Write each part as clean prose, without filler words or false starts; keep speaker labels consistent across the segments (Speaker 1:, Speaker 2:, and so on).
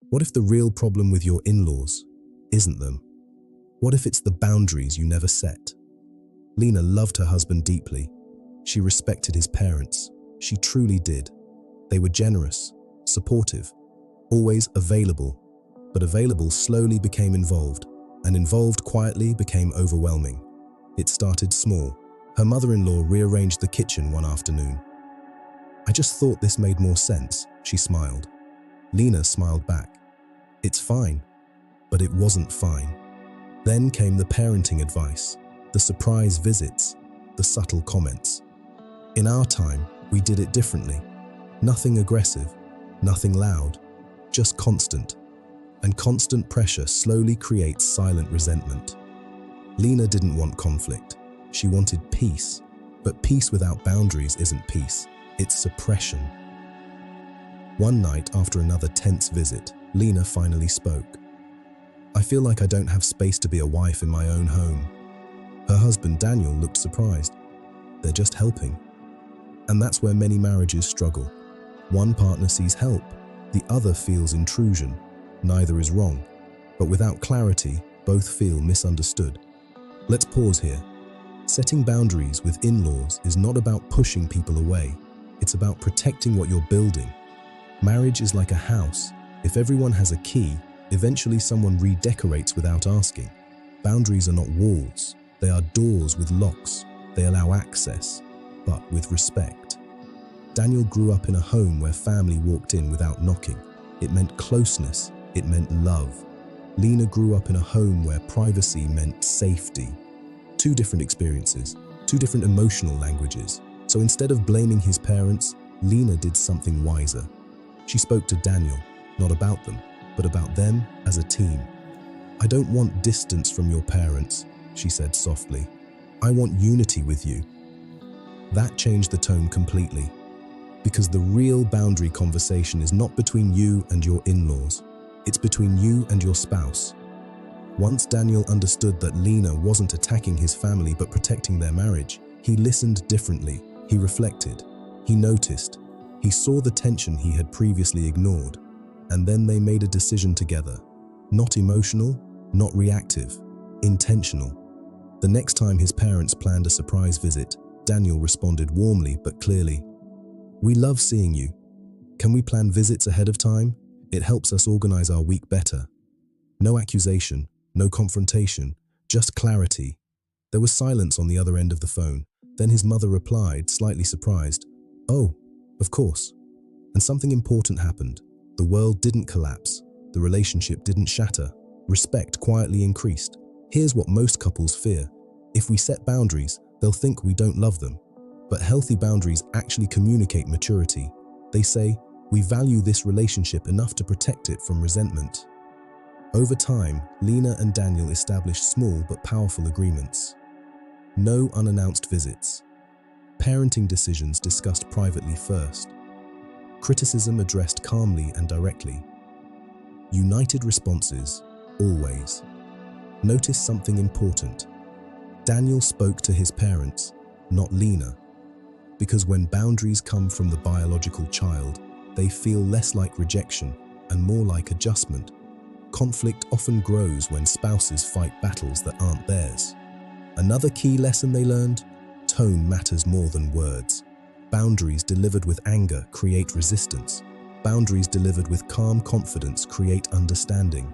Speaker 1: What if the real problem with your in-laws isn't them? What if it's the boundaries you never set? Lena loved her husband deeply. She respected his parents. She truly did. They were generous, supportive, always available. But available slowly became involved, and involved quietly became overwhelming. It started small. Her mother-in-law rearranged the kitchen one afternoon. "I just thought this made more sense," she smiled. Lena smiled back. "It's fine." But it wasn't fine. Then came the parenting advice, the surprise visits, the subtle comments. In our time, we did it differently. Nothing aggressive, nothing loud, just constant. And constant pressure slowly creates silent resentment. Lena didn't want conflict. She wanted peace. But peace without boundaries isn't peace, it's suppression. One night, after another tense visit, Lena finally spoke. "I feel like I don't have space to be a wife in my own home." Her husband, Daniel, looked surprised. "They're just helping." And that's where many marriages struggle. One partner sees help, the other feels intrusion. Neither is wrong, but without clarity, both feel misunderstood. Let's pause here. Setting boundaries with in-laws is not about pushing people away. It's about protecting what you're building. Marriage is like a house. If everyone has a key, eventually someone redecorates without asking. Boundaries are not walls. They are doors with locks. They allow access, but with respect. Daniel grew up in a home where family walked in without knocking. It meant closeness. It meant love. Lena grew up in a home where privacy meant safety. Two different experiences, two different emotional languages. So instead of blaming his parents, Lena did something wiser. She spoke to Daniel, not about them, but about them as a team. "I don't want distance from your parents," she said softly. "I want unity with you." That changed the tone completely. Because the real boundary conversation is not between you and your in-laws. It's between you and your spouse. Once Daniel understood that Lena wasn't attacking his family but protecting their marriage, he listened differently. He reflected. He noticed. He saw the tension he had previously ignored. And then they made a decision together. Not emotional, not reactive, intentional. The next time his parents planned a surprise visit, Daniel responded warmly but clearly. "We love seeing you. Can we plan visits ahead of time? It helps us organize our week better." No accusation, no confrontation, just clarity. There was silence on the other end of the phone. Then his mother replied, slightly surprised, "Oh, of course." And something important happened. The world didn't collapse. The relationship didn't shatter. Respect quietly increased. Here's what most couples fear. If we set boundaries, they'll think we don't love them. But healthy boundaries actually communicate maturity. They say, "We value this relationship enough to protect it from resentment." Over time, Lena and Daniel established small but powerful agreements. No unannounced visits. Parenting decisions discussed privately first. Criticism addressed calmly and directly. United responses, always. Notice something important. Daniel spoke to his parents, not Lena. Because when boundaries come from the biological child, they feel less like rejection and more like adjustment. Conflict often grows when spouses fight battles that aren't theirs. Another key lesson they learned: tone matters more than words. Boundaries delivered with anger create resistance. Boundaries delivered with calm confidence create understanding.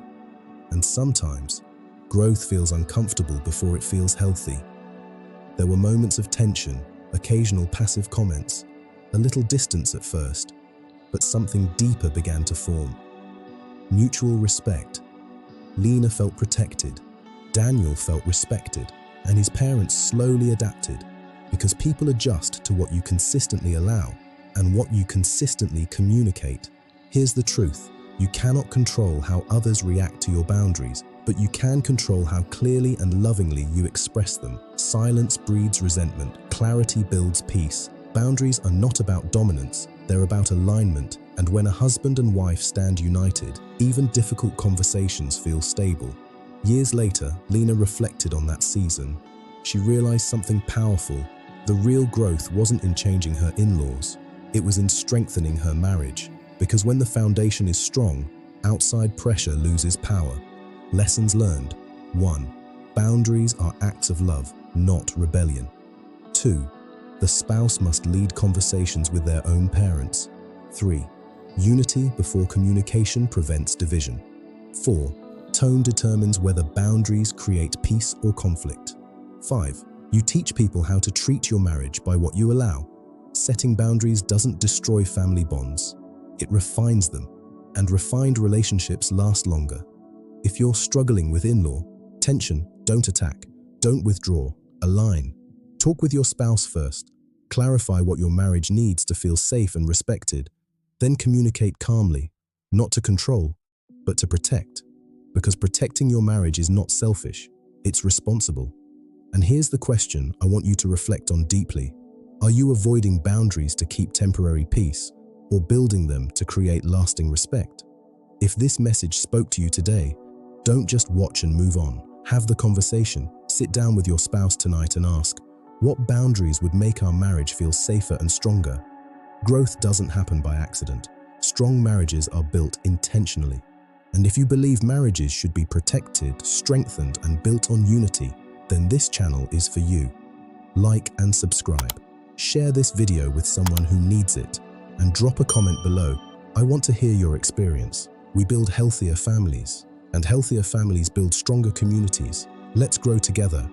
Speaker 1: And sometimes, growth feels uncomfortable before it feels healthy. There were moments of tension, occasional passive comments, a little distance at first, but something deeper began to form. Mutual respect. Lena felt protected, Daniel felt respected, and his parents slowly adapted, because people adjust to what you consistently allow and what you consistently communicate. Here's the truth: you cannot control how others react to your boundaries, but you can control how clearly and lovingly you express them. Silence breeds resentment, clarity builds peace. Boundaries are not about dominance, they're about alignment, and when a husband and wife stand united, even difficult conversations feel stable. Years later, Lena reflected on that season. She realized something powerful. The real growth wasn't in changing her in-laws, it was in strengthening her marriage. Because when the foundation is strong, Outside pressure loses power. Lessons learned. 1. Boundaries are acts of love, not rebellion. 2. The spouse must lead conversations with their own parents. 3. Unity before communication prevents division. 4. Tone determines whether boundaries create peace or conflict. 5. You teach people how to treat your marriage by what you allow. Setting boundaries doesn't destroy family bonds. It refines them, and refined relationships last longer. If you're struggling with in-law tension, don't attack, don't withdraw, align. Talk with your spouse first. Clarify what your marriage needs to feel safe and respected. Then communicate calmly, not to control, but to protect. Because protecting your marriage is not selfish, it's responsible. And here's the question I want you to reflect on deeply. Are you avoiding boundaries to keep temporary peace, or building them to create lasting respect? If this message spoke to you today, don't just watch and move on. Have the conversation. Sit down with your spouse tonight and ask, what boundaries would make our marriage feel safer and stronger? Growth doesn't happen by accident. Strong marriages are built intentionally. And if you believe marriages should be protected, strengthened, and built on unity, then this channel is for you. Like and subscribe. Share this video with someone who needs it, and drop a comment below. I want to hear your experience. We build healthier families, and healthier families build stronger communities. Let's grow together.